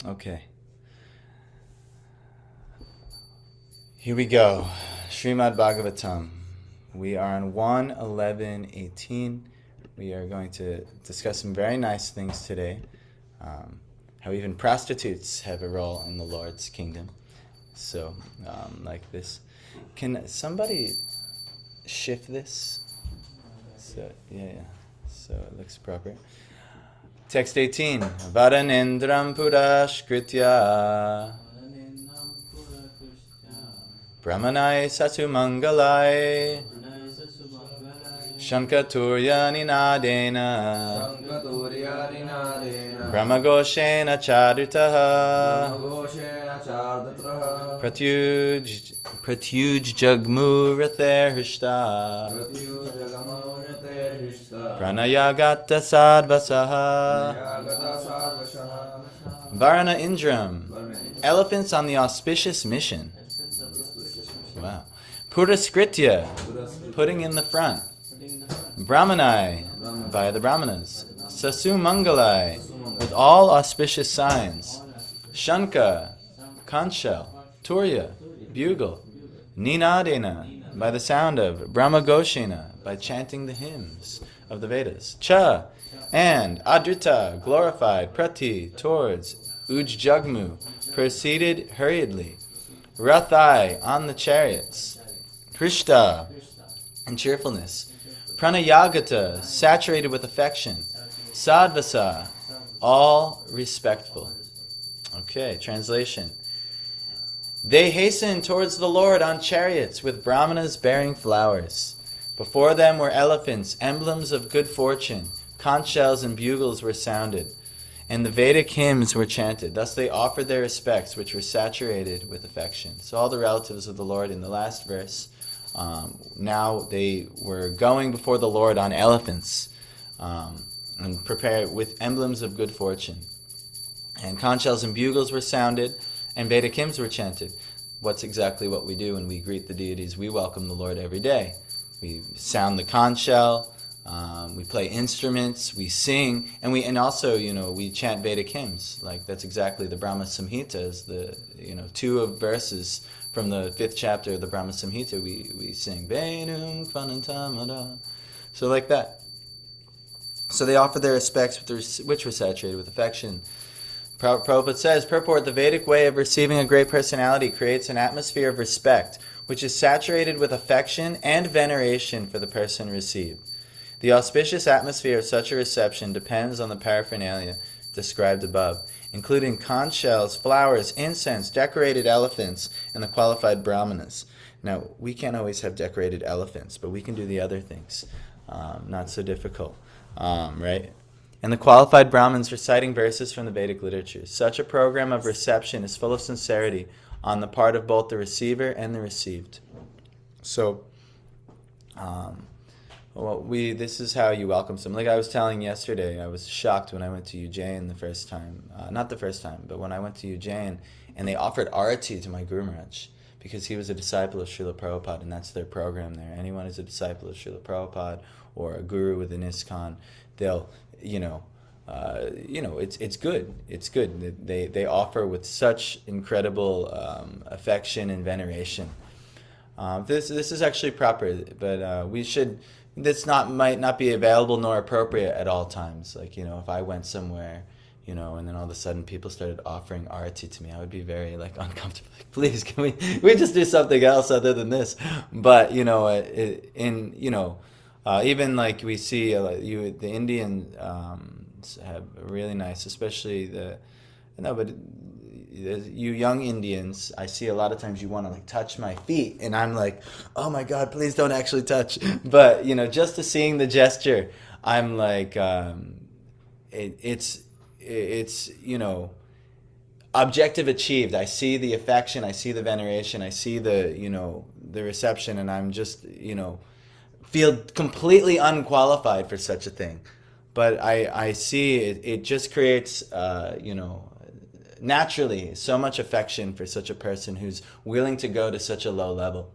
Okay. Here we go. Srimad Bhagavatam. We are on 1:11:18. We are going to discuss some very nice things today. How even prostitutes have a role in the Lord's kingdom. So, like this. Can somebody shift this? So, yeah. So it looks proper. Text 18. Varanendram Purashkritya Brahmanai Sasumangalai Shankaturya Ninadena Brahmagoshena Charitaha Pratyuj Jagmurathir Hishta Pranayagata Sadvasaha Varana Indram. Elephants on the auspicious mission. Wow. Puraskritya, putting in the front. Brahmanai, by the Brahmanas. Sasumangalai, with all auspicious signs. Shanka, conch shell. Turya, bugle. Ninadena, by the sound of. Brahmagoshena, by chanting the hymns of the Vedas. Cha, and. Adrita, glorified. Prati, towards. Ujjagmu, proceeded hurriedly. Rathai, on the chariots. Krishta, in cheerfulness. Pranayagata, saturated with affection. Sadvasa, all respectful. Okay, translation. They hastened towards the Lord on chariots with brahmanas bearing flowers. Before them were elephants, emblems of good fortune. Conch shells and bugles were sounded, and the Vedic hymns were chanted. Thus they offered their respects, which were saturated with affection. So all the relatives of the Lord in the last verse, now they were going before the Lord on elephants and prepared with emblems of good fortune. And conch shells and bugles were sounded, and Vedic hymns were chanted. What's exactly what we do when we greet the deities? We welcome the Lord every day. We sound the conch shell. We play instruments, we sing, and also, we chant Vedic hymns. Like, that's exactly the Brahma Samhita is the, two of verses from the 5th chapter of the Brahma Samhita. We sing, Venum Kvanantamada. So like that. So they offer their respects, which were saturated with affection. Prabhupada says, purport, the Vedic way of receiving a great personality creates an atmosphere of respect, which is saturated with affection and veneration for the person received. The auspicious atmosphere of such a reception depends on the paraphernalia described above, including conch shells, flowers, incense, decorated elephants, and the qualified brahmanas. Now, we can't always have decorated elephants, but we can do the other things. Not so difficult, right? And the qualified Brahmins reciting verses from the Vedic literature. Such a program of reception is full of sincerity on the part of both the receiver and the received. So, this is how you welcome someone. Like I was telling yesterday, I was shocked when I went to Ujjain the first time. Not the first time, but when I went to Ujjain, and they offered arati to my Guru Maharaj, because he was a disciple of Srila Prabhupada, and that's their program there. Anyone who's a disciple of Srila Prabhupada or a guru within ISKCON, they'll, it's good. It's good. They offer with such incredible affection and veneration. This is actually proper, but we should. This might not be available nor appropriate at all times. Like, if I went somewhere, and then all of a sudden people started offering arati to me, I would be very uncomfortable. Like, please, can we just do something else other than this? But even like we see the Indian have really nice, especially you young Indians, I see a lot of times you want to touch my feet, and I'm like, oh my God, please don't actually touch. But just to seeing the gesture, I'm like, it's objective achieved. I see the affection, I see the veneration, I see the the reception, and I'm just feel completely unqualified for such a thing. But I see it just creates naturally so much affection for such a person who's willing to go to such a low level.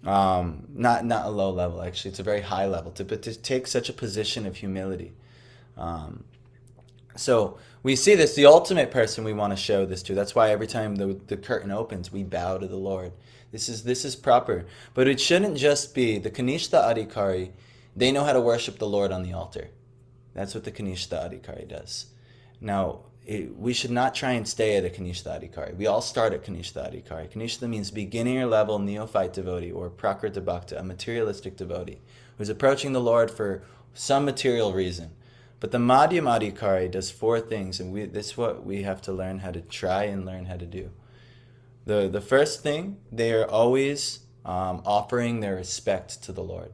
Not a low level, actually, it's a very high level, but to take such a position of humility. So We see this, the ultimate person we want to show this to. That's why every time the curtain opens, we bow to the Lord. This is proper. But it shouldn't just be the Kanishta Adhikari. They know how to worship the Lord on the altar. That's what the Kanishta Adhikari does. Now, we should not try and stay at a Kanishta Adhikari. We all start at Kanishta Adhikari. Kanishta means beginner level neophyte devotee, or Prakrita Bhakta, a materialistic devotee, who's approaching the Lord for some material reason. But the Madhyam Adhikari does 4 things, and this is what we have to learn how to try and learn how to do. The first thing, they are always offering their respect to the Lord.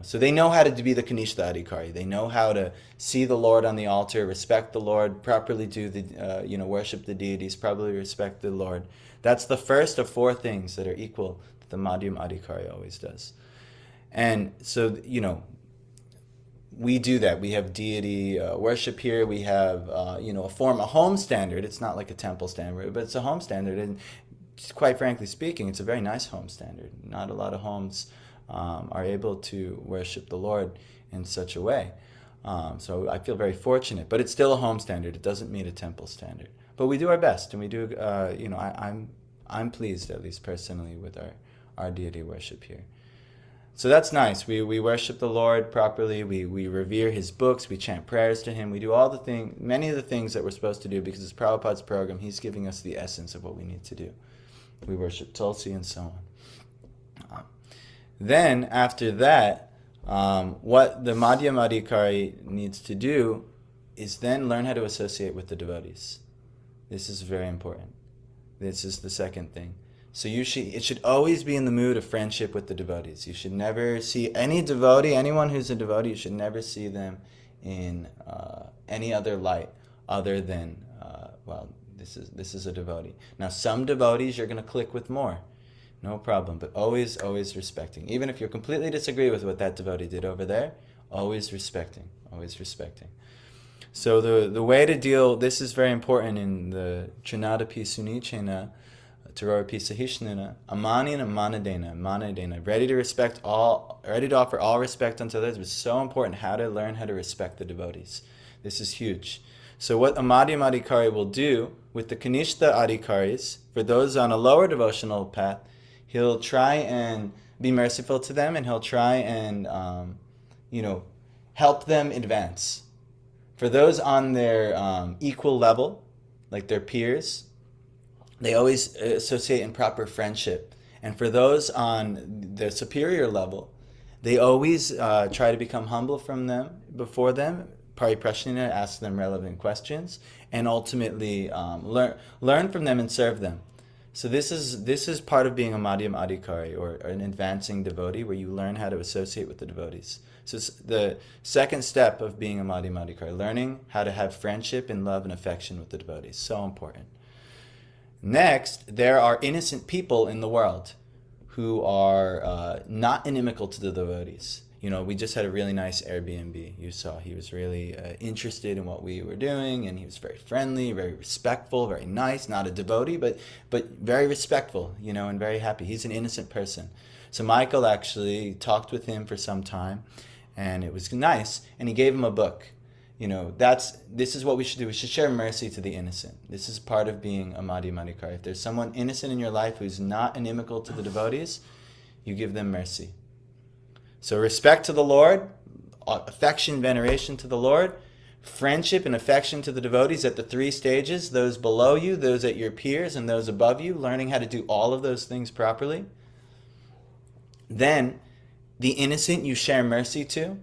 So they know how to be the Kanishta Adhikari. They know how to see the Lord on the altar, respect the Lord, properly do the worship the deities, properly respect the Lord. That's the first of 4 things that are equal that the Madhyam Adhikari always does. And so we do that. We have deity worship here. We have a home standard. It's not like a temple standard, but it's a home standard. And quite frankly speaking, it's a very nice home standard. Not a lot of homes are able to worship the Lord in such a way. So I feel very fortunate. But it's still a home standard. It doesn't meet a temple standard. But we do our best, and we do. I'm pleased, at least personally, with our deity worship here. So that's nice. We worship the Lord properly. We revere His books. We chant prayers to Him. We do many of the things that we're supposed to do, because it's Prabhupada's program. He's giving us the essence of what we need to do. We worship Tulsi and so on. Then, after that, what the Madhyam Adhikari needs to do is then learn how to associate with the devotees. This is very important. This is the second thing. So it should always be in the mood of friendship with the devotees. You should never see any devotee, anyone who's a devotee, you should never see them in any other light other than, this is a devotee. Now, some devotees you're going to click with more. No problem. But always, always respecting. Even if you completely disagree with what that devotee did over there, always respecting. Always respecting. So the way to deal, this is very important in the Trinadapi Sunichena, Tarorapi Sahishnana, Amanina Manadena, ready to offer all respect unto others. It's so important how to learn how to respect the devotees. This is huge. So what a Madhyam Adhikari will do with the Kanishta Adhikaris, for those on a lower devotional path, he'll try and be merciful to them, and he'll try and help them advance. For those on their equal level, like their peers, they always associate in proper friendship. And for those on the superior level, they always try to become humble before them, pariprashnina, ask them relevant questions, and ultimately learn from them and serve them. So this is part of being a Madhyam Adhikari, or an advancing devotee, where you learn how to associate with the devotees. So it's the second step of being a Madhyam Adhikari, learning how to have friendship and love and affection with the devotees. So important. Next, there are innocent people in the world who are not inimical to the devotees. We just had a really nice Airbnb. You saw he was really interested in what we were doing, and he was very friendly, very respectful, very nice. Not a devotee, but very respectful, and very happy. He's an innocent person. So Michael actually talked with him for some time, and it was nice, and he gave him a book. This is what we should do. We should share mercy to the innocent. This is part of being a Madhyam Adhikari. If there's someone innocent in your life who's not inimical to the devotees, you give them mercy. So respect to the Lord, affection, veneration to the Lord, friendship and affection to the devotees at the 3 stages, those below you, those at your peers, and those above you, learning how to do all of those things properly. Then, the innocent you share mercy to.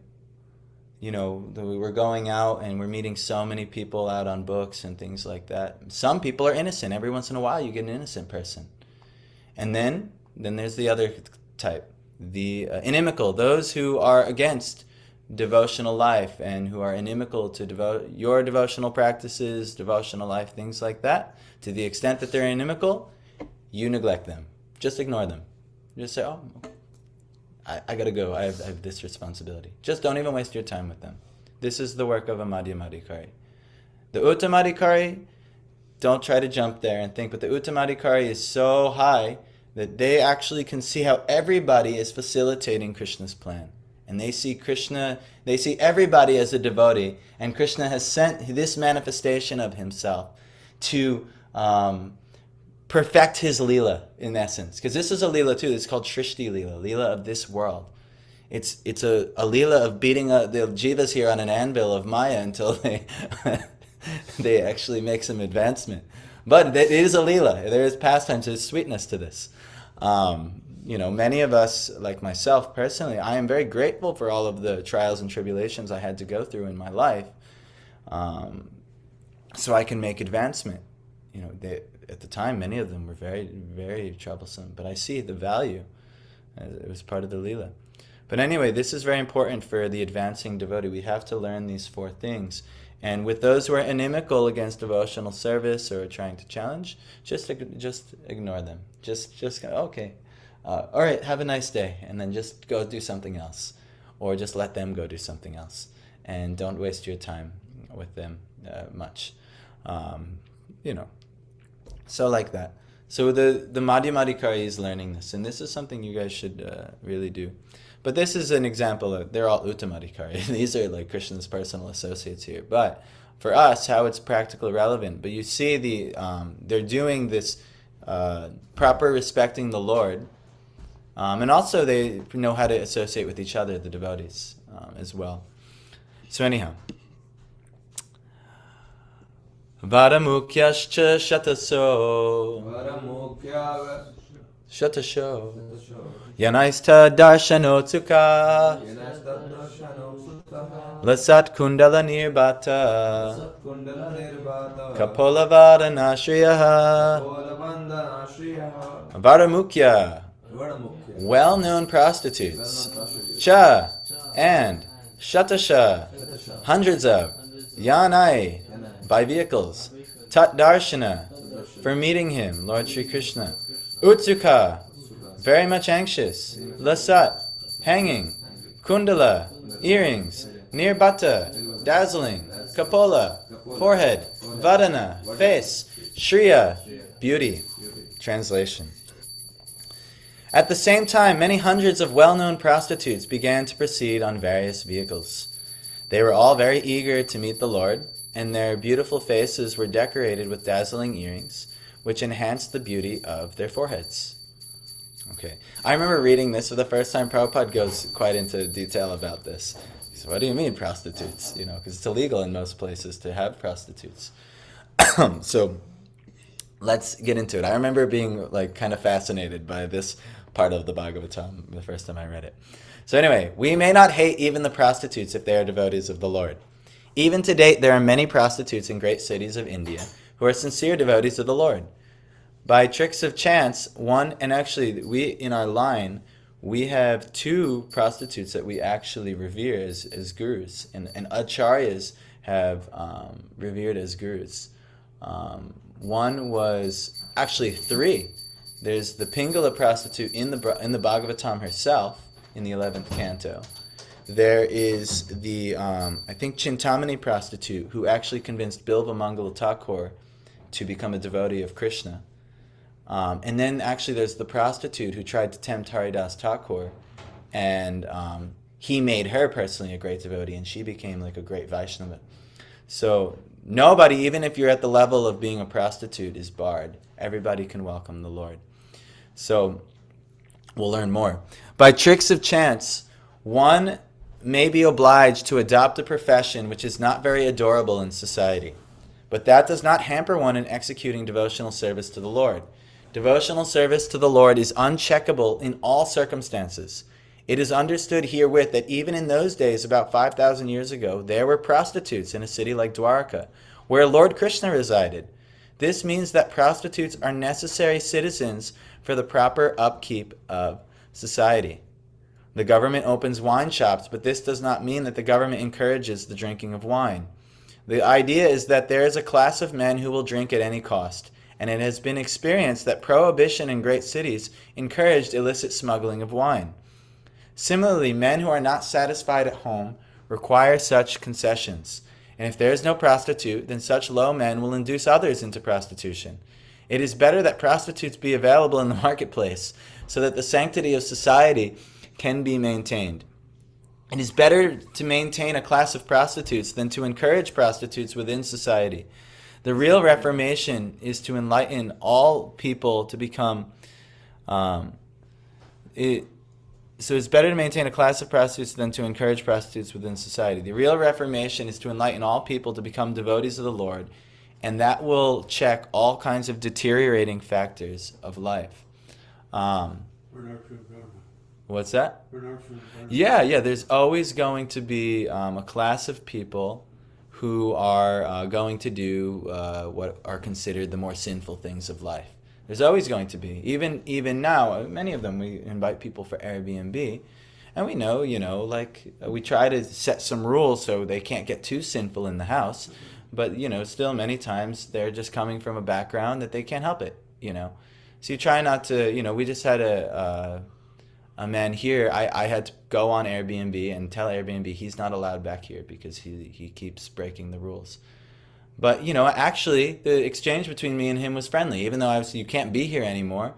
We're going out and we're meeting so many people out on books and things like that. Some people are innocent. Every once in a while you get an innocent person. And then there's the other type. The inimical, those who are against devotional life and who are inimical to your devotional practices, devotional life, things like that. To the extent that they're inimical, you neglect them. Just ignore them. Just say, oh, I gotta go. I have this responsibility. Just don't even waste your time with them. This is the work of a Madhyam Adhikari. The Uttam Adhikari, don't try to jump there and think, but the Uttam Adhikari is so high that they actually can see how everybody is facilitating Krishna's plan. And they see Krishna, they see everybody as a devotee, and Krishna has sent this manifestation of himself to perfect his Leela, in essence. Because this is a Leela too, it's called Shrishti Leela, Leela of this world. It's a Leela of beating the jivas here on an anvil of Maya until they actually make some advancement. But it is a Leela. There is pastimes, there's sweetness to this. Many of us, like myself personally, I am very grateful for all of the trials and tribulations I had to go through in my life, so I can make advancement. At the time, many of them were very, very troublesome, but I see the value. It was part of the Leela. But anyway, this is very important for the advancing devotee. We have to learn these 4 things. And with those who are inimical against devotional service or trying to challenge, just ignore them. Just go, okay, all right, have a nice day, and then just go do something else, or just let them go do something else, and don't waste your time with them much. So like that. So the Madhyamadikari is learning this, and this is something you guys should really do. But this is an example of, they're all Uttamadikari. These are like Krishna's personal associates here. But for us, how it's practically relevant. But you see they're doing this proper respecting the Lord. And also they know how to associate with each other, the devotees, as well. So anyhow. Varamukyascha Shatasho Yanaista Darshanotsuka Lasat Kundala Nirbata Kapolavada Nashriyaha Varamukya, well-known prostitutes, Cha and Shatasha, hundreds of, Yanai, by vehicles, Tat Darshana, for meeting him, Lord Sri Krishna, Utsuka, very much anxious, Lasat, hanging, Kundala, earrings, Nirbata, dazzling, Kapola, forehead, Vadana, face, Shriya, beauty. Translation. At the same time, many hundreds of well-known prostitutes began to proceed on various vehicles. They were all very eager to meet the Lord, and their beautiful faces were decorated with dazzling earrings, which enhanced the beauty of their foreheads. Okay, I remember reading this for the first time. Prabhupada goes quite into detail about this. So what do you mean prostitutes? Because it's illegal in most places to have prostitutes. So let's get into it. I remember being kind of fascinated by this part of the Bhagavatam the first time I read it. So anyway, we may not hate even the prostitutes if they are devotees of the Lord. Even to date, there are many prostitutes in great cities of India who are sincere devotees of the Lord. By tricks of chance, and actually we in our line, we have 2 prostitutes that we actually revere as gurus, and acharyas have revered as gurus. One was actually 3. There's the Pingala prostitute in the Bhagavatam herself, in the 11th canto. There is the, I think, Chintamani prostitute who actually convinced Bilva Mangala Thakur to become a devotee of Krishna. And then actually there's the prostitute who tried to tempt Haridas Thakur, and he made her personally a great devotee, and she became a great Vaishnava. So nobody, even if you're at the level of being a prostitute, is barred. Everybody can welcome the Lord. So we'll learn more. By tricks of chance, one may be obliged to adopt a profession which is not very adorable in society. But that does not hamper one in executing devotional service to the Lord. Devotional service to the Lord is uncheckable in all circumstances. It is understood herewith that even in those days, about 5,000 years ago, there were prostitutes in a city like Dwarka, where Lord Krishna resided. This means that prostitutes are necessary citizens for the proper upkeep of society. The government opens wine shops, but this does not mean that the government encourages the drinking of wine. The idea is that there is a class of men who will drink at any cost, and it has been experienced that prohibition in great cities encouraged illicit smuggling of wine. Similarly, men who are not satisfied at home require such concessions, and if there is no prostitute, then such low men will induce others into prostitution. It is better that prostitutes be available in the marketplace, so that the sanctity of society can be maintained. It is better to maintain a class of prostitutes than to encourage prostitutes within society. The real reformation is to enlighten all people to become. So it's better to maintain a class of prostitutes than to encourage prostitutes within society. The real reformation is to enlighten all people to become devotees of the Lord, and that will check all kinds of deteriorating factors of life. What's that? Yeah. There's always going to be a class of people who are going to do what are considered the more sinful things of life. There's always going to be. Even now, many of them, we invite people for Airbnb, and we know, we try to set some rules so they can't get too sinful in the house, but, still many times they're just coming from a background that they can't help it, So you try not to, we just had a man here. I had to go on Airbnb and tell Airbnb he's not allowed back here because he keeps breaking the rules. But, actually, the exchange between me and him was friendly. Even though obviously you can't be here anymore,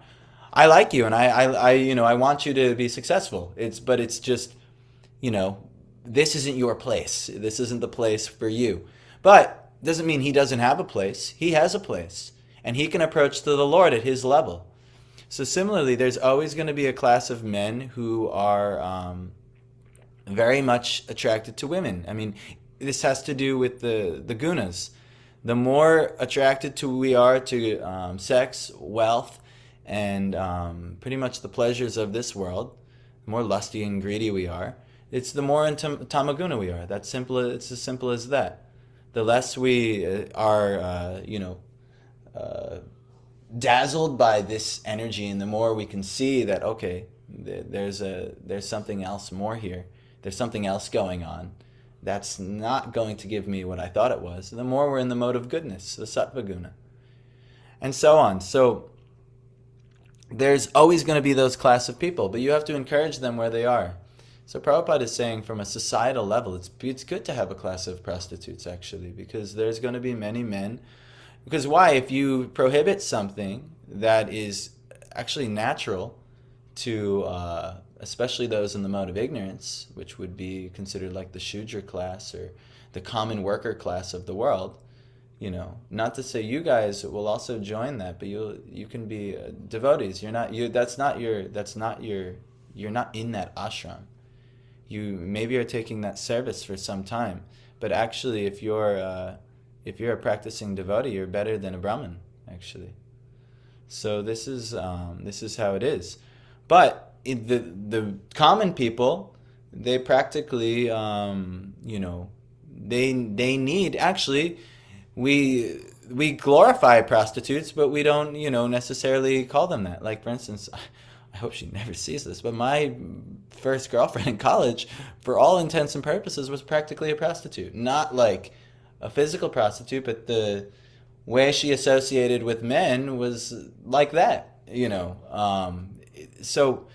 I like you, and I want you to be successful. But it's just, this isn't your place. This isn't the place for you. But doesn't mean he doesn't have a place. He has a place, and he can approach to the Lord at his level. So similarly, there's always going to be a class of men who are very much attracted to women. I mean, this has to do with the gunas. The more attracted we are to sex, wealth, and pretty much the pleasures of this world, the more lusty and greedy we are, it's the more in tamaguna we are. It's as simple as that. The less we are, dazzled by this energy, and the more we can see that, okay, there's something else more here. There's something else going on. That's not going to give me what I thought it was. The more we're in the mode of goodness, the sattva guna, and so on. So there's always going to be those class of people, but you have to encourage them where they are. So Prabhupada is saying from a societal level, it's good to have a class of prostitutes, actually, because there's going to be many men. Because why? If you prohibit something that is actually natural to especially those in the mode of ignorance, which would be considered like the Shudra class or the common worker class of the world, not to say you guys will also join that, but you can be devotees. You're not in that ashram. You maybe are taking that service for some time, but actually if you're a practicing devotee, you're better than a Brahmin, actually. So this is how it is. But the common people, they practically, they need, actually, we glorify prostitutes, but we don't, necessarily call them that. Like, for instance, I hope she never sees this, but my first girlfriend in college, for all intents and purposes, was practically a prostitute. Not like a physical prostitute, but the way she associated with men was like that, So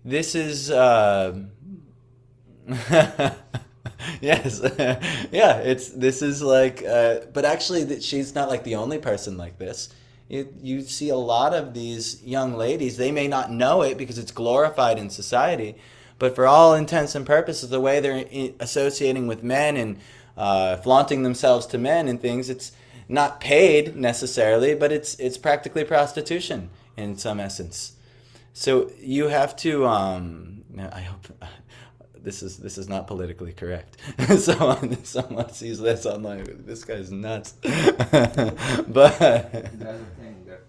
this is, yes, this is like, but actually she's not like the only person like this. You see a lot of these young ladies, they may not know it because it's glorified in society, but for all intents and purposes, the way they're associating with men and flaunting themselves to men and things, it's not paid necessarily, but it's practically prostitution in some essence. So you have to. I hope this is not politically correct. Someone sees this online. This guy's nuts. But that's the thing that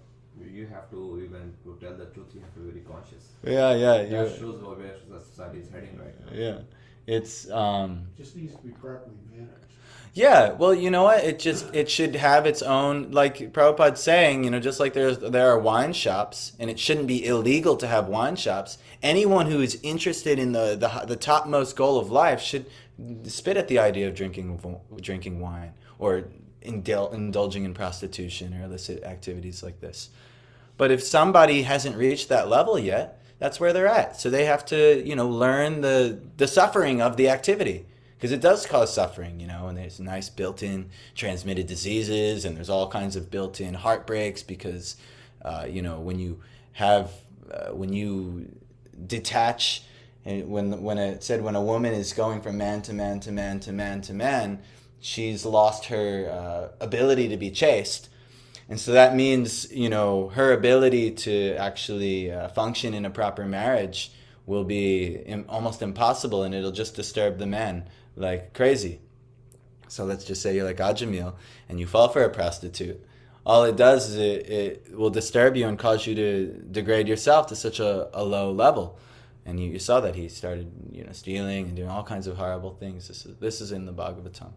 you have to, even to tell the truth, you have to be very conscious. Yeah. That shows where the society is heading right now. Yeah, it's just needs to be properly managed. Yeah, well, you know what? It should have its own, like Prabhupada's saying, just like there are wine shops, and it shouldn't be illegal to have wine shops. Anyone who is interested in the topmost goal of life should spit at the idea of drinking wine or indulging in prostitution or illicit activities like this. But if somebody hasn't reached that level yet, that's where they're at. So they have to, learn the suffering of the activity. Because it does cause suffering, and there's nice built-in transmitted diseases, and there's all kinds of built-in heartbreaks because, when you detach And when it said when a woman is going from man to man to man to man to man, she's lost her ability to be chaste. And so that means, her ability to actually function in a proper marriage will be almost impossible, and it'll just disturb the man like crazy. So let's just say you're like Ajamil and you fall for a prostitute. All it does is it will disturb you and cause you to degrade yourself to such a low level. And you saw that he started stealing and doing all kinds of horrible things. This is in the Bhagavatam,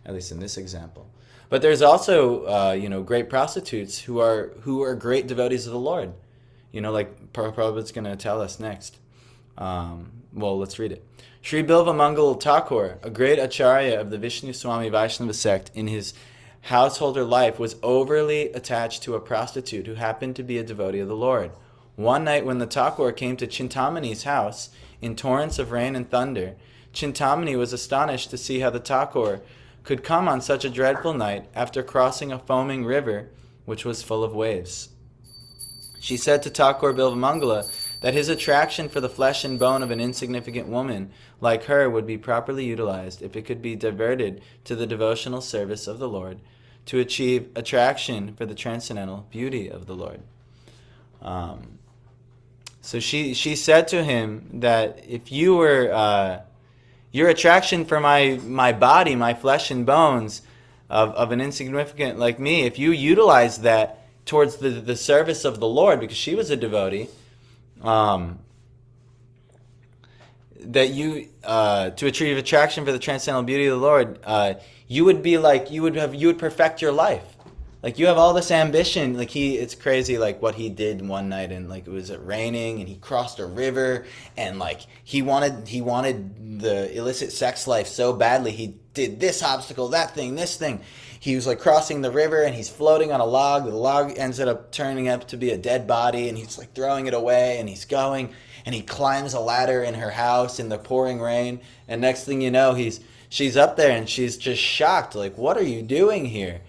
at least in this example. But there's also great prostitutes who are great devotees of the Lord. Like Prabhupada's going to tell us next. Let's read it. Sri Bilva Mangal Thakur, a great acharya of the Vishnu Swami Vaishnava sect, in his householder life was overly attached to a prostitute who happened to be a devotee of the Lord. One night when the Thakur came to Chintamani's house in torrents of rain and thunder, Chintamani was astonished to see how the Thakur could come on such a dreadful night after crossing a foaming river which was full of waves. She said to Thakur Bilvamangala that his attraction for the flesh and bone of an insignificant woman like her would be properly utilized if it could be diverted to the devotional service of the Lord to achieve attraction for the transcendental beauty of the Lord. So she said to him that if you were your attraction for my body, my flesh and bones of an insignificant like me, if you utilize that towards the service of the Lord, because she was a devotee, that you to achieve attraction for the transcendental beauty of the Lord, you would be like you would perfect your life. Like you have all this ambition. Like it's crazy. Like what he did one night, and like it was raining, and he crossed a river, and like he wanted the illicit sex life so badly. He did this obstacle, that thing, this thing. He was like crossing the river, and he's floating on a log. The log ends up turning up to be a dead body, and he's like throwing it away, and he's going, and he climbs a ladder in her house in the pouring rain, and next thing you know, she's up there, and she's just shocked, like, what are you doing here?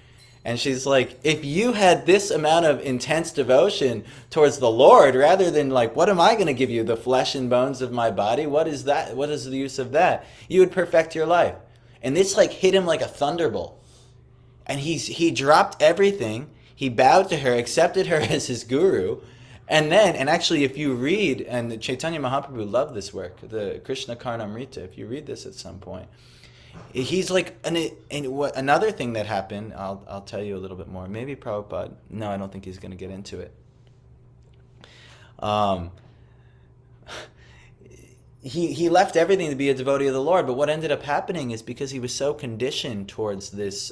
And she's like, if you had this amount of intense devotion towards the Lord, rather than like, what am I going to give you, the flesh and bones of my body? What is that? What is the use of that? You would perfect your life. And this like hit him like a thunderbolt. And he dropped everything. He bowed to her, accepted her as his guru. And actually, if you read, and Chaitanya Mahaprabhu loved this work, the Krishna Karnamrita, if you read this at some point, he's like, another thing that happened, I'll tell you a little bit more. Maybe Prabhupada, no, I don't think he's going to get into it. He left everything to be a devotee of the Lord, but what ended up happening is because he was so conditioned towards this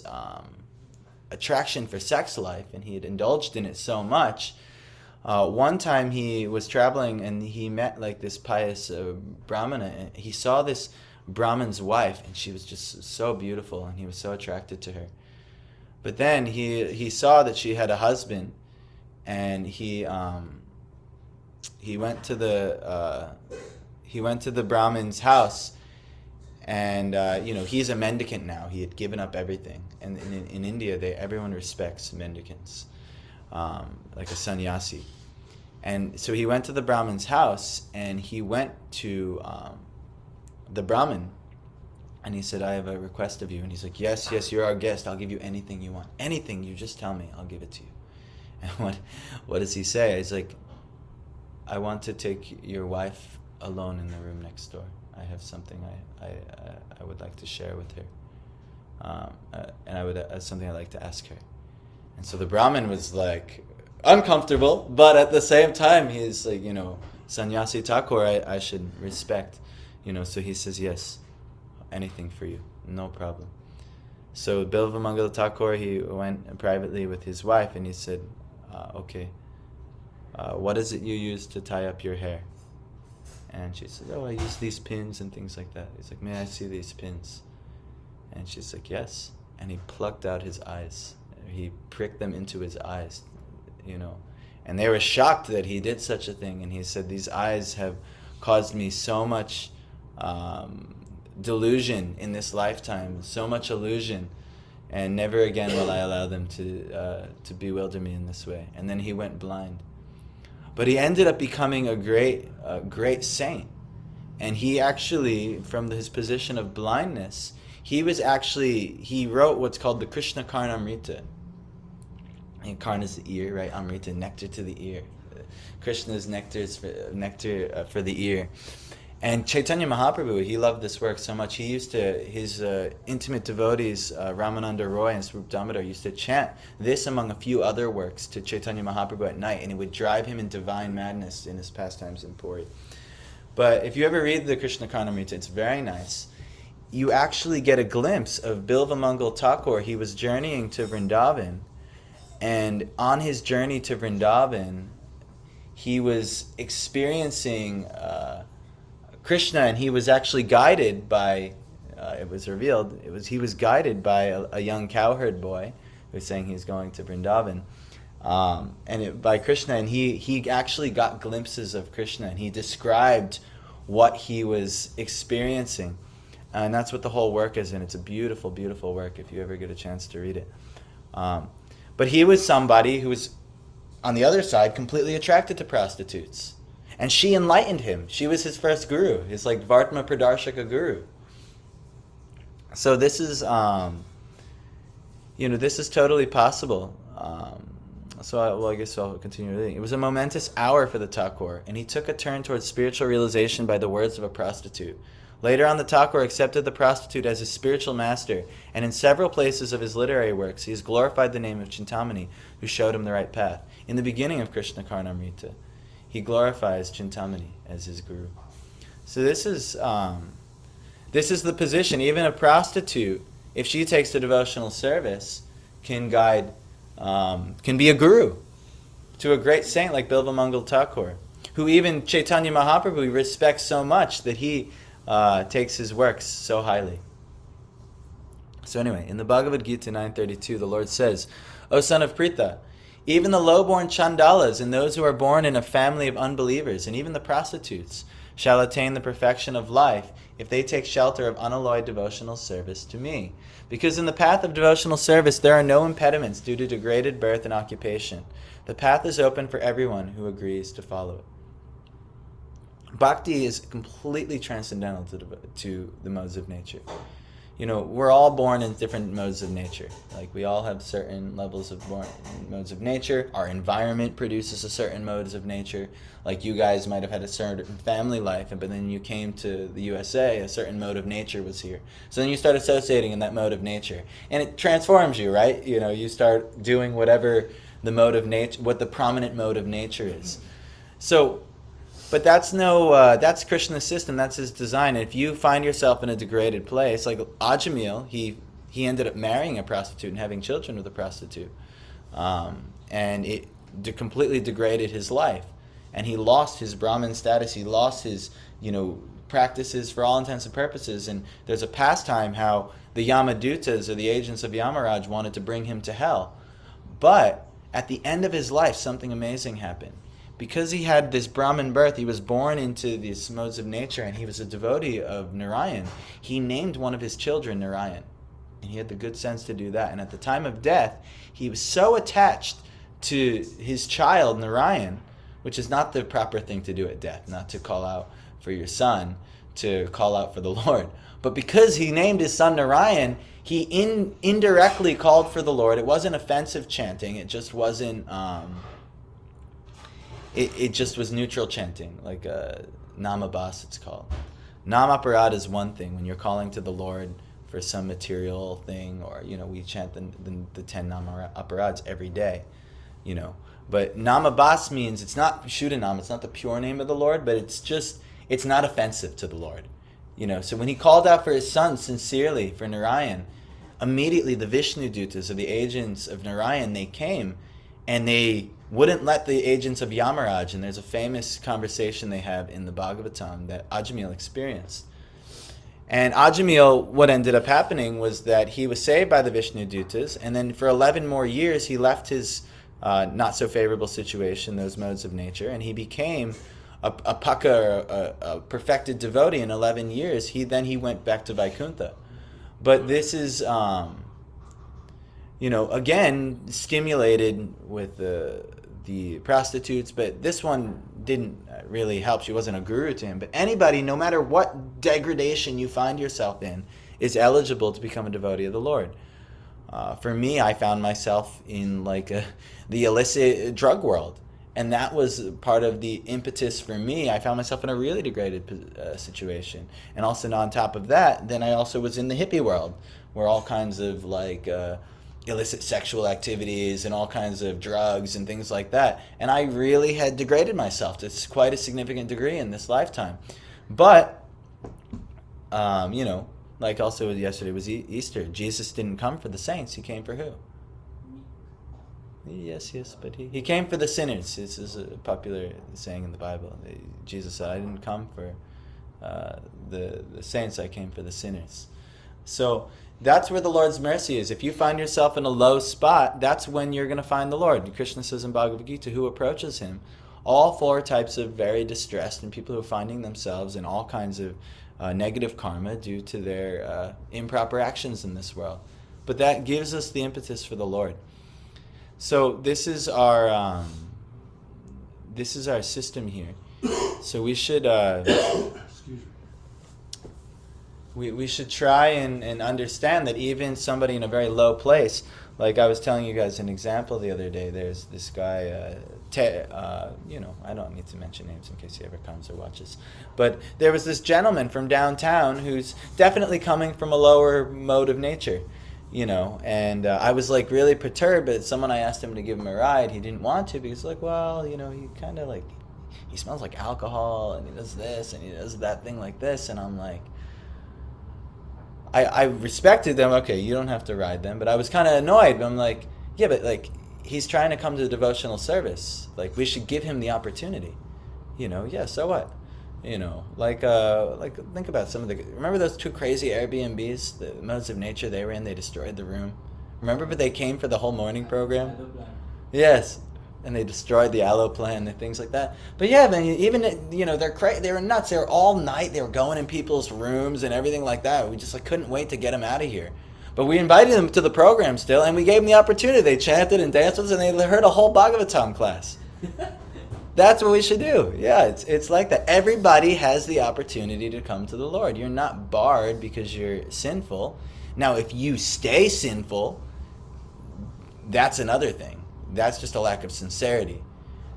attraction for sex life, and he had indulged in it so much. One time he was traveling, and he met like this pious Brahmana, and he saw this Brahman's wife, and she was just so beautiful, and he was so attracted to her. But then he saw that she had a husband, and he went to the Brahmin's house, and he's a mendicant now. He had given up everything, and in India, everyone respects mendicants, like a sannyasi. And so he went to the Brahmin's house, and he went to the Brahmin, and he said, I have a request of you. And he's like, yes, you're our guest. I'll give you anything you want. Anything, you just tell me. I'll give it to you. And what does he say? He's like, I want to take your wife alone in the room next door. I have something I would like to share with her. And I would something I'd like to ask her. And so the Brahmin was like uncomfortable, but at the same time, he's like, Sannyasi Thakur, I should respect. So he says, yes, anything for you, no problem. So Bilva Mangala Thakur, he went privately with his wife, and he said, okay, what is it you use to tie up your hair? And she said, I use these pins and things like that. He's like, may I see these pins? And she's like, yes. And he plucked out his eyes. He pricked them into his eyes, And they were shocked that he did such a thing. And he said, these eyes have caused me so much delusion in this lifetime, so much illusion, and never again will I allow them to bewilder me in this way. And then he went blind. But he ended up becoming a great saint. And he actually, from his position of blindness, he wrote what's called the Krishna Karnamrita. And Karna is the ear, right? Amrita, nectar to the ear. Krishna's nectar for the ear. And Chaitanya Mahaprabhu, he loved this work so much. His intimate devotees, Ramananda Roy and Swarup Damodar, used to chant this among a few other works to Chaitanya Mahaprabhu at night, and it would drive him into divine madness in his pastimes in Puri. But if you ever read the Krishna Karnamrita, it's very nice. You actually get a glimpse of Bilva Mangal Thakur. He was journeying to Vrindavan, and on his journey to Vrindavan, he was experiencing Krishna, and he was actually guided by, it was revealed, he was guided by a young cowherd boy who was saying he's going to Vrindavan, by Krishna, and he actually got glimpses of Krishna, and he described what he was experiencing. And that's what the whole work is, and it's a beautiful, beautiful work if you ever get a chance to read it. But he was somebody who was, on the other side, completely attracted to prostitutes. And she enlightened him. She was his first guru, his Vartma Pradarshaka guru. So this is, this is totally possible. I guess I'll continue reading. It was a momentous hour for the Thakur, and he took a turn towards spiritual realization by the words of a prostitute. Later on, the Thakur accepted the prostitute as his spiritual master, and in several places of his literary works, he has glorified the name of Chintamani, who showed him the right path. In the beginning of Krishna Karnamrita, he glorifies Chintamani as his guru. So this is the position. Even a prostitute, if she takes to devotional service, can be a guru to a great saint like Bilva Mangal Thakur, who even Chaitanya Mahaprabhu respects so much that he takes his works so highly. So anyway, in the Bhagavad Gita 9:32, the Lord says, O son of Pritha, even the low-born chandalas and those who are born in a family of unbelievers, and even the prostitutes, shall attain the perfection of life if they take shelter of unalloyed devotional service to me. Because in the path of devotional service there are no impediments due to degraded birth and occupation. The path is open for everyone who agrees to follow it. Bhakti is completely transcendental to the modes of nature. We're all born in different modes of nature. We all have certain levels of modes of nature. Our environment produces a certain modes of nature. You guys might have had a certain family life, but then you came to the USA, a certain mode of nature was here. So then you start associating in that mode of nature. And it transforms you, right? You start doing whatever the mode of nature, what the prominent mode of nature is. But that's Krishna's system, that's his design. If you find yourself in a degraded place, like Ajamil, he ended up marrying a prostitute and having children with a prostitute. And it completely degraded his life. And he lost his Brahmin status, he lost his, practices for all intents and purposes. And there's a pastime how the Yamadutas, or the agents of Yamaraj, wanted to bring him to hell. But at the end of his life, something amazing happened. Because he had this Brahmin birth, he was born into these modes of nature, and he was a devotee of Narayan. He named one of his children Narayan. And he had the good sense to do that. And at the time of death, he was so attached to his child, Narayan, which is not the proper thing to do at death, not to call out for your son, to call out for the Lord. But because he named his son Narayan, he indirectly called for the Lord. It wasn't offensive chanting. It just wasn't... It just was neutral chanting, like namabas it's called. Namaparad is one thing, when you're calling to the Lord for some material thing, or, we chant the 10 namaparads every day, But namabas means, it's not Shuddhanam, it's not the pure name of the Lord, but it's not offensive to the Lord. So when he called out for his son sincerely, for Narayan, immediately the Vishnu Dutas, or the agents of Narayan, they came, and they wouldn't let the agents of Yamaraj, and there's a famous conversation they have in the Bhagavatam that Ajamil experienced. And Ajamil, what ended up happening was that he was saved by the Vishnu Dutas, and then for 11 more years he left his not so favorable situation, those modes of nature, and he became a paka, a perfected devotee in 11 years. He went back to Vaikuntha. But this is... again, stimulated with the prostitutes, but this one didn't really help. She wasn't a guru to him. But anybody, no matter what degradation you find yourself in, is eligible to become a devotee of the Lord. For me, I found myself in the illicit drug world. And that was part of the impetus for me. I found myself in a really degraded situation. And also on top of that, then I also was in the hippie world, where all kinds of illicit sexual activities and all kinds of drugs and things like that. And I really had degraded myself to quite a significant degree in this lifetime. But, like also yesterday was Easter. Jesus didn't come for the saints. He came for who? Yes, but he came for the sinners. This is a popular saying in the Bible. Jesus said, I didn't come for the saints, I came for the sinners. So that's where the Lord's mercy is. If you find yourself in a low spot, that's when you're going to find the Lord. Krishna says in Bhagavad Gita, who approaches him? All four types of very distressed and people who are finding themselves in all kinds of negative karma due to their improper actions in this world. But that gives us the impetus for the Lord. So this is our system here. So we should we should try and understand that even somebody in a very low place, like I was telling you guys an example the other day. There's this guy, I don't need to mention names in case he ever comes or watches, but there was this gentleman from downtown who's definitely coming from a lower mode of nature. And I was really perturbed, but someone I asked him to give him a ride, he didn't want to because he kind of he smells like alcohol and he does this and he does that thing like this, and I'm like, I respected them, okay, you don't have to ride them, but I was kind of annoyed, but I'm like, yeah, but he's trying to come to the devotional service, we should give him the opportunity, yeah, so what? Think about some of remember those two crazy Airbnbs, the modes of nature they were in, they destroyed the room. Remember, but they came for the whole morning program? Yes. And they destroyed the aloe plant and things like that. But yeah, then even, they were nuts. They were all night. They were going in people's rooms and everything like that. We just couldn't wait to get them out of here. But we invited them to the program still, and we gave them the opportunity. They chanted and danced with us, and they heard a whole Bhagavatam class. That's what we should do. Yeah, it's like that. Everybody has the opportunity to come to the Lord. You're not barred because you're sinful. Now, if you stay sinful, that's another thing. That's just a lack of sincerity.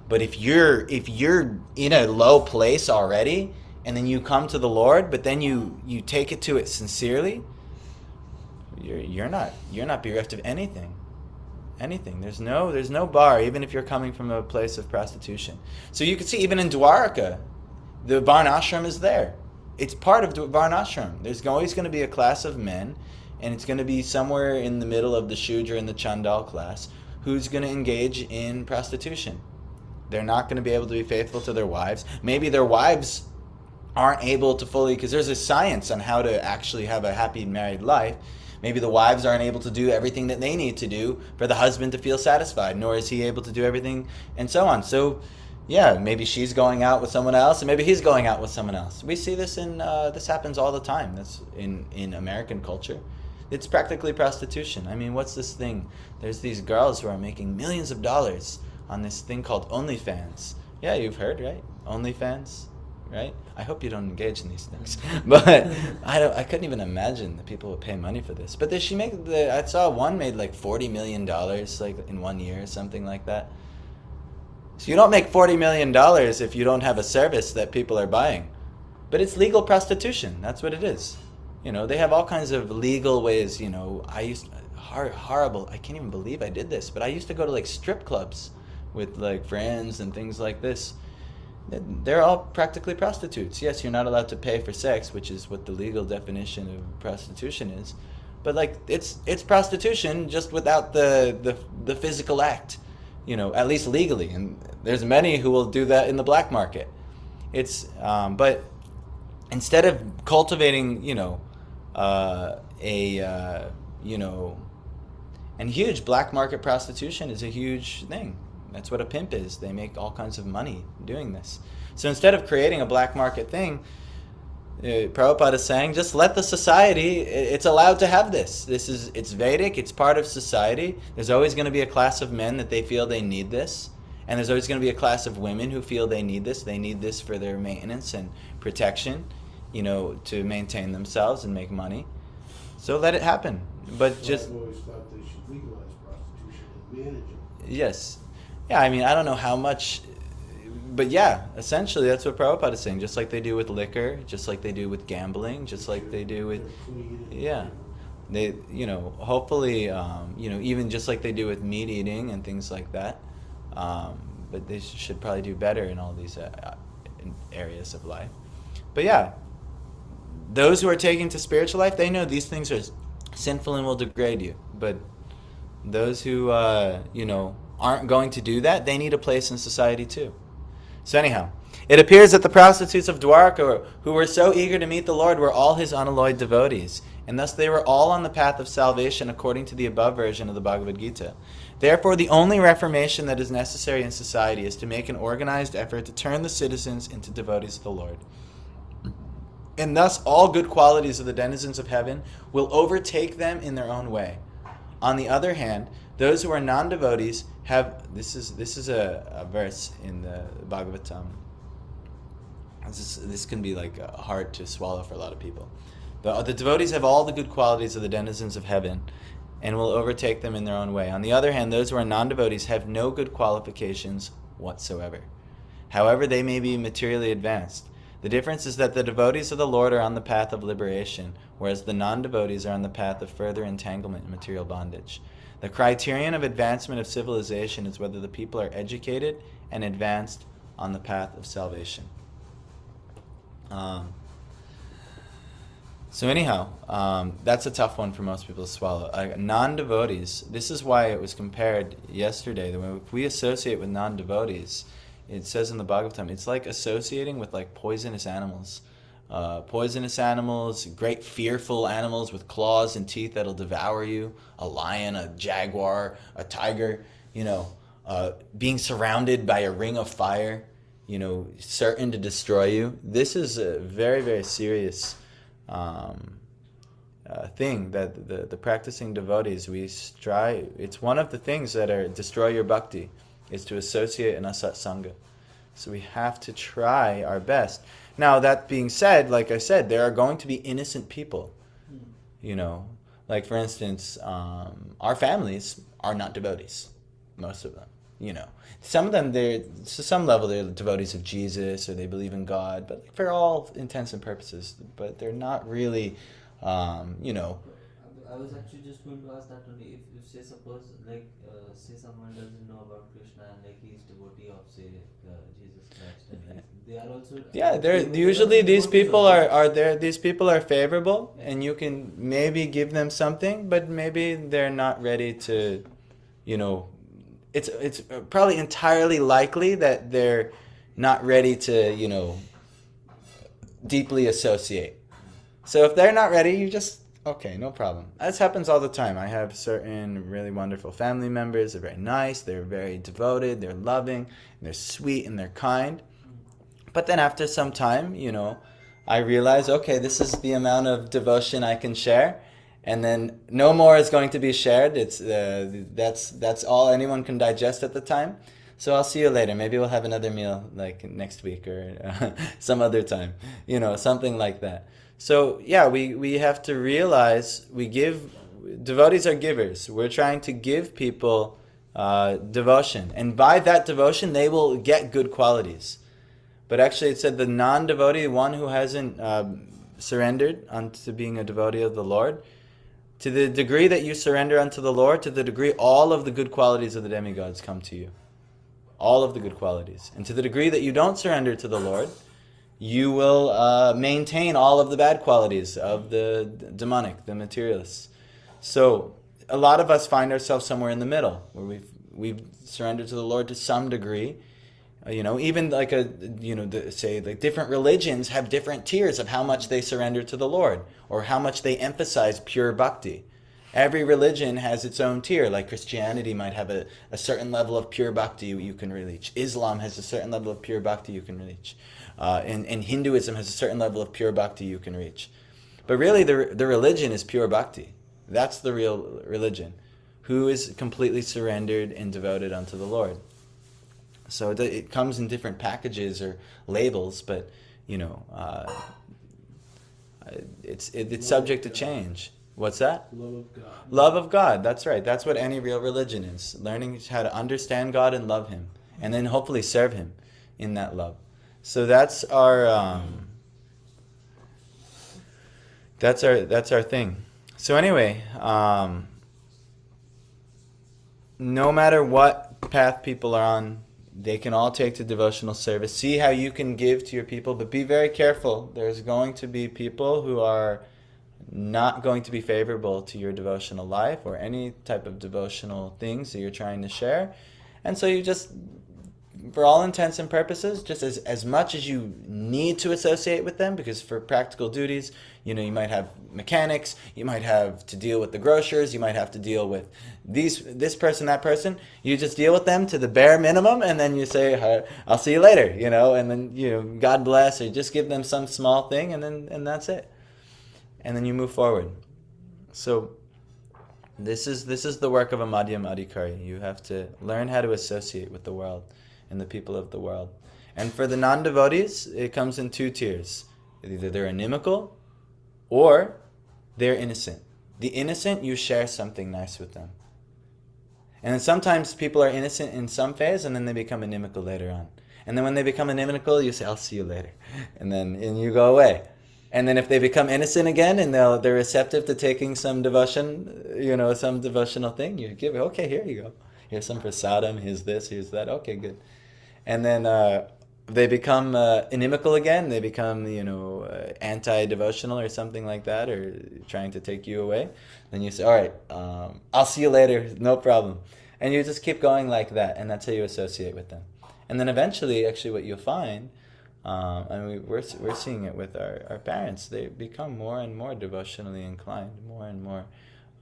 But if you're in a low place already, and then you come to the Lord, but then you take it to it sincerely, you're not bereft of anything. There's no bar, even if you're coming from a place of prostitution. So you can see even in Dwarka, the Varnashram is there. It's part of Varnashram. There's always going to be a class of men, and it's going to be somewhere in the middle of the Shudra and the Chandal class, who's going to engage in prostitution. They're not going to be able to be faithful to their wives. Maybe their wives aren't able to fully, because there's a science on how to actually have a happy married life. Maybe the wives aren't able to do everything that they need to do for the husband to feel satisfied, nor is he able to do everything, and so on. So, yeah, maybe she's going out with someone else, and maybe he's going out with someone else. We see this this happens all the time. That's in American culture. It's practically prostitution. I mean, what's this thing? There's these girls who are making millions of dollars on this thing called OnlyFans. Yeah, you've heard, right? OnlyFans, right? I hope you don't engage in these things, but I couldn't even imagine that people would pay money for this. But I saw one made $40 million in 1 year or something like that. So you don't make $40 million if you don't have a service that people are buying. But it's legal prostitution. That's what it is. They have all kinds of legal ways. Horrible. I can't even believe I did this. But I used to go to strip clubs with friends and things like this. They're all practically prostitutes. Yes, you're not allowed to pay for sex, which is what the legal definition of prostitution is. But it's prostitution just without the physical act, at least legally. And there's many who will do that in the black market. But instead of cultivating, and huge black market prostitution is a huge thing. That's what a pimp is. They make all kinds of money doing this. So instead of creating a black market thing, Prabhupada is saying, just let the society, it's allowed to have this. It's Vedic, it's part of society. There's always going to be a class of men that they feel they need this. And there's always going to be a class of women who feel they need this. They need this for their maintenance and protection, to maintain themselves and make money. So let it happen. But So just... I've always thought they should legalize prostitution and manage it. Yes. Yeah, I mean, I don't know how much, but yeah, essentially that's what Prabhupada is saying. Just like they do with liquor, just like they do with gambling, just like they do with... They're clean and- Yeah. They, hopefully, even just like they do with meat eating and things like that. But they should probably do better in all these in areas of life. But yeah, those who are taking to spiritual life, they know these things are sinful and will degrade you. But those who, aren't going to do that, they need a place in society too. So anyhow, it appears that the prostitutes of Dwarka, who were so eager to meet the Lord, were all his unalloyed devotees, and thus they were all on the path of salvation according to the above version of the Bhagavad Gita. Therefore, the only reformation that is necessary in society is to make an organized effort to turn the citizens into devotees of the Lord. And thus all good qualities of the denizens of heaven will overtake them in their own way. On the other hand, those who are non-devotees have... This is a verse in the Bhagavatam. This can be hard to swallow for a lot of people. But the devotees have all the good qualities of the denizens of heaven and will overtake them in their own way. On the other hand, those who are non-devotees have no good qualifications whatsoever. However, they may be materially advanced. The difference is that the devotees of the Lord are on the path of liberation, whereas the non-devotees are on the path of further entanglement in material bondage. The criterion of advancement of civilization is whether the people are educated and advanced on the path of salvation. So anyhow, that's a tough one for most people to swallow. Non-devotees, this is why it was compared yesterday, that if we associate with non-devotees, it says in the Bhagavatam, it's like associating with poisonous animals. Great fearful animals with claws and teeth that'll devour you. A lion, a jaguar, a tiger, being surrounded by a ring of fire, certain to destroy you. This is a very, very serious thing that the practicing devotees, we strive. It's one of the things that destroy your bhakti, is to associate in asat sangha. So we have to try our best. Now, that being said, like I said, there are going to be innocent people. Like for instance, our families are not devotees, most of them. Some of them, to some level, they're devotees of Jesus, or they believe in God, but for all intents and purposes, but they're not really, I was actually just going to ask that only. If say suppose say someone doesn't know about Krishna and he's devotee of Jesus Christ, and they are also... Yeah, usually these people are there. These people are favorable, and you can maybe give them something, but maybe they're not ready to, It's probably entirely likely that they're not ready to, deeply associate. So if they're not ready, you just... Okay, no problem. This happens all the time. I have certain really wonderful family members. They're very nice. They're very devoted. They're loving. They're sweet and they're kind. But then after some time, I realize, okay, this is the amount of devotion I can share. And then no more is going to be shared. It's that's all anyone can digest at the time. So I'll see you later. Maybe we'll have another meal next week or some other time. Something like that. So yeah, we have to realize devotees are givers. We're trying to give people devotion. And by that devotion, they will get good qualities. But actually it said the non-devotee, one who hasn't surrendered unto being a devotee of the Lord, to the degree that you surrender unto the Lord, to the degree all of the good qualities of the demigods come to you. All of the good qualities. And to the degree that you don't surrender to the Lord, you will maintain all of the bad qualities of the demonic, the materialists. So a lot of us find ourselves somewhere in the middle, where we've surrendered to the Lord to some degree. Even different religions have different tiers of how much they surrender to the Lord, or how much they emphasize pure bhakti. Every religion has its own tier. Like Christianity might have a certain level of pure bhakti you can reach. Islam has a certain level of pure bhakti you can reach. And Hinduism has a certain level of pure bhakti you can reach. But really the religion is pure bhakti. That's the real religion. Who is completely surrendered and devoted unto the Lord. So it comes in different packages or labels, but it's subject to change. What's that? Love of God. Love of God. That's right. That's what any real religion is. Learning how to understand God and love Him, and then hopefully serve Him in that love. So that's our thing. So anyway, no matter what path people are on, they can all take to devotional service. See how you can give to your people, but be very careful. There's going to be people who are not going to be favorable to your devotional life or any type of devotional things that you're trying to share. And so you just, for all intents and purposes, just as much as you need to associate with them, because for practical duties, you might have mechanics, you might have to deal with the grocers, you might have to deal with this person, that person. You just deal with them to the bare minimum, and then you say, I'll see you later, and then, God bless, or just give them some small thing, and that's it. And then you move forward. So this is the work of a Madhyam Adhikari. You have to learn how to associate with the world and the people of the world. And for the non-devotees, it comes in two tiers. Either they're inimical or they're innocent. The innocent, you share something nice with them. And then sometimes people are innocent in some phase, and then they become inimical later on. And then when they become inimical, you say, I'll see you later. And you go away. And then if they become innocent again, and they're receptive to taking some devotion, some devotional thing, you give it, okay, here you go. Here's some prasadam, here's this, here's that, okay, good. And then they become inimical again, they become, anti-devotional or something like that, or trying to take you away. Then you say, all right, I'll see you later, no problem. And you just keep going like that, and that's how you associate with them. And then eventually, actually, what you'll find, and we're seeing it with our parents, they become more and more devotionally inclined, more and more.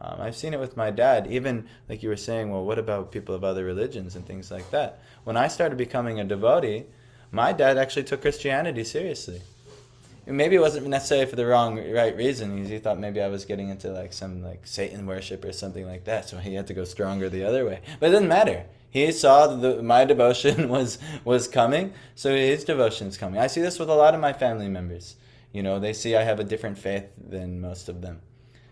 I've seen it with my dad, even like you were saying, well, what about people of other religions and things like that? When I started becoming a devotee, my dad actually took Christianity seriously. And maybe it wasn't necessarily for the right reason, because he thought maybe I was getting into some Satan worship or something like that, so he had to go stronger the other way. But it didn't matter. He saw that my devotion was coming, so his devotion's coming. I see this with a lot of my family members. They see I have a different faith than most of them.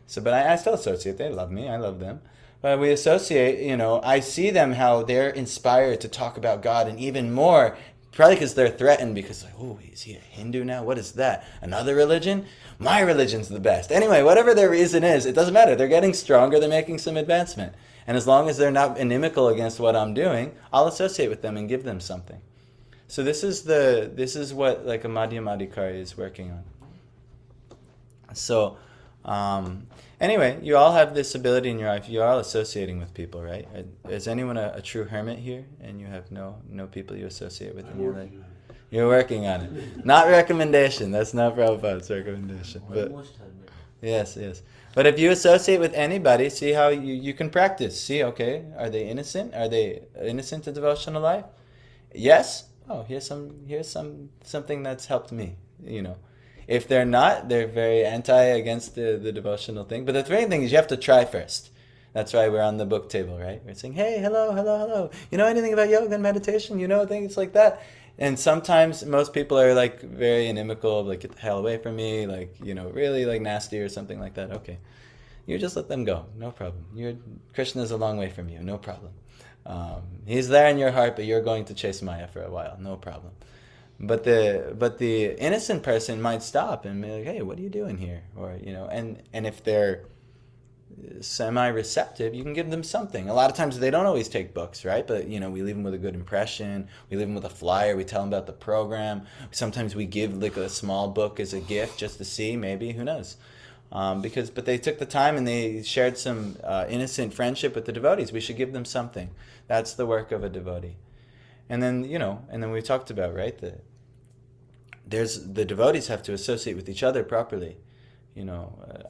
So, but I still associate. They love me. I love them. But we associate, I see them how they're inspired to talk about God, and even more, probably because they're threatened, because oh, is he a Hindu now? What is that? Another religion? My religion's the best. Anyway, whatever their reason is, it doesn't matter. They're getting stronger. They're making some advancement. And as long as they're not inimical against what I'm doing, I'll associate with them and give them something. So this is what a Madhyam Adhikari is working on. So anyway, you all have this ability in your life. You're all associating with people, right? Is anyone a true hermit here, and you have no people you associate with in your life? You're working on it. Not recommendation. That's not Prabhupada's recommendation. But yes. But if you associate with anybody, see how you can practice. See, okay, are they innocent? Are they innocent to devotional life? Yes. Oh, here's something that's helped me. If they're not, they're very against the devotional thing. But the main thing is you have to try first. That's why we're on the book table, right? We're saying, hey, hello. You know anything about yoga and meditation? Things like that. And sometimes most people are very inimical, get the hell away from me, really nasty or something like that. Okay. You just let them go. No problem. Krishna's a long way from you. No problem. He's there in your heart, but you're going to chase Maya for a while. No problem. But the innocent person might stop and be like, hey, what are you doing here? Or, and if they're semi-receptive, you can give them something. A lot of times they don't always take books, right? But, we leave them with a good impression. We leave them with a flyer. We tell them about the program. Sometimes we give a small book as a gift just to see, maybe, who knows? But they took the time and they shared some innocent friendship with the devotees. We should give them something. That's the work of a devotee. And then, and then we talked about, right, the devotees have to associate with each other properly.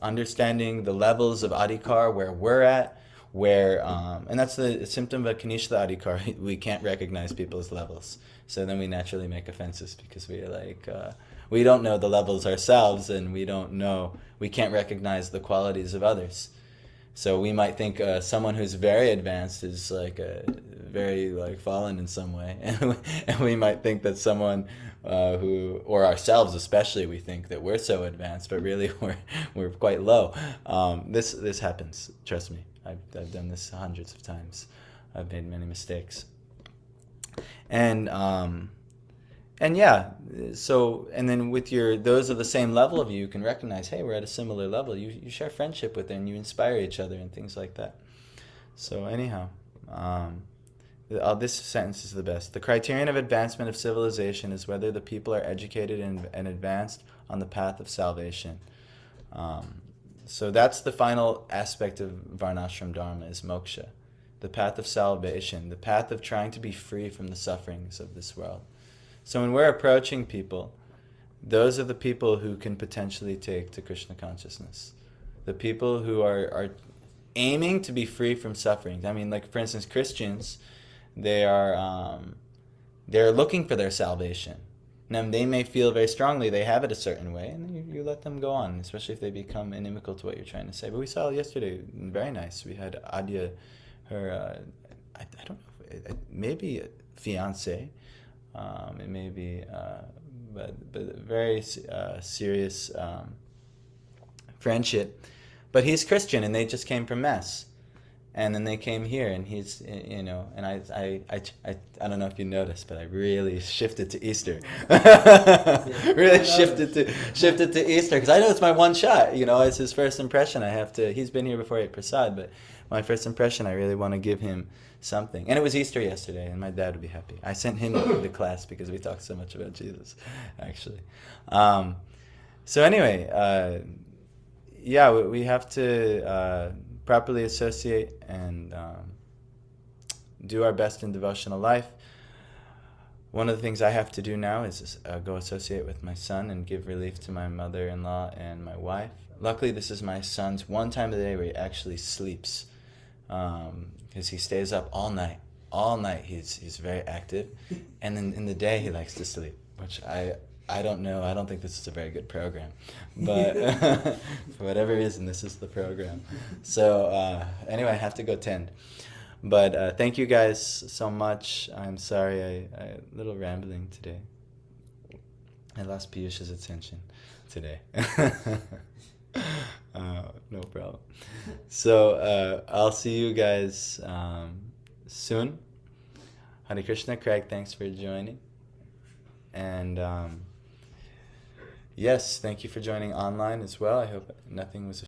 Understanding the levels of adhikar, where we're at, and that's the symptom of Kanishta adhikar. We can't recognize people's levels. So then we naturally make offenses because we're we don't know the levels ourselves, and we can't recognize the qualities of others. So we might think someone who's very advanced is like very like fallen in some way, and we might think that someone who, or ourselves especially, we think that we're so advanced, but really we're quite low. This happens. Trust me, I've done this hundreds of times. I've made many mistakes, and yeah, so, and then with those of the same level of you, you can recognize, hey, we're at a similar level. You share friendship with them, and you inspire each other and things like that. So anyhow, this sentence is the best. The criterion of advancement of civilization is whether the people are educated and advanced on the path of salvation. So that's the final aspect of Varnashram Dharma, is moksha, the path of salvation, the path of trying to be free from the sufferings of this world. So when we're approaching people, those are the people who can potentially take to Krishna consciousness. The people who are aiming to be free from sufferings. I mean, like for instance, Christians, they're looking for their salvation. Now they may feel very strongly they have it a certain way, and you let them go on, especially if they become inimical to what you're trying to say. But we saw yesterday, very nice. We had Adya, her I don't know, maybe a fiance. It may be, but very serious friendship. But he's Christian, and they just came from Mass, and then they came here, and he's, and I don't know if you noticed, but I really shifted to Easter. Really shifted to Easter, because I know it's my one shot. It's his first impression. He's been here before I ate prasad, but my first impression, I really want to give him something. And it was Easter yesterday, and my dad would be happy. I sent him to class because we talked so much about Jesus, actually. So anyway, yeah, we have to properly associate and do our best in devotional life. One of the things I have to do now is go associate with my son and give relief to my mother-in-law and my wife. Luckily, this is my son's one time of the day where he actually sleeps, because he stays up all night. All night he's very active, and then in the day he likes to sleep, which I don't know. I don't think this is a very good program, but for whatever reason, this is the program. So anyway, I have to go tend. But thank you guys so much. I'm sorry, I a little rambling today. I lost Piyush's attention today. No problem. So I'll see you guys soon. Hare Krishna. Craig, thanks for joining. And yes, thank you for joining online as well. I hope nothing was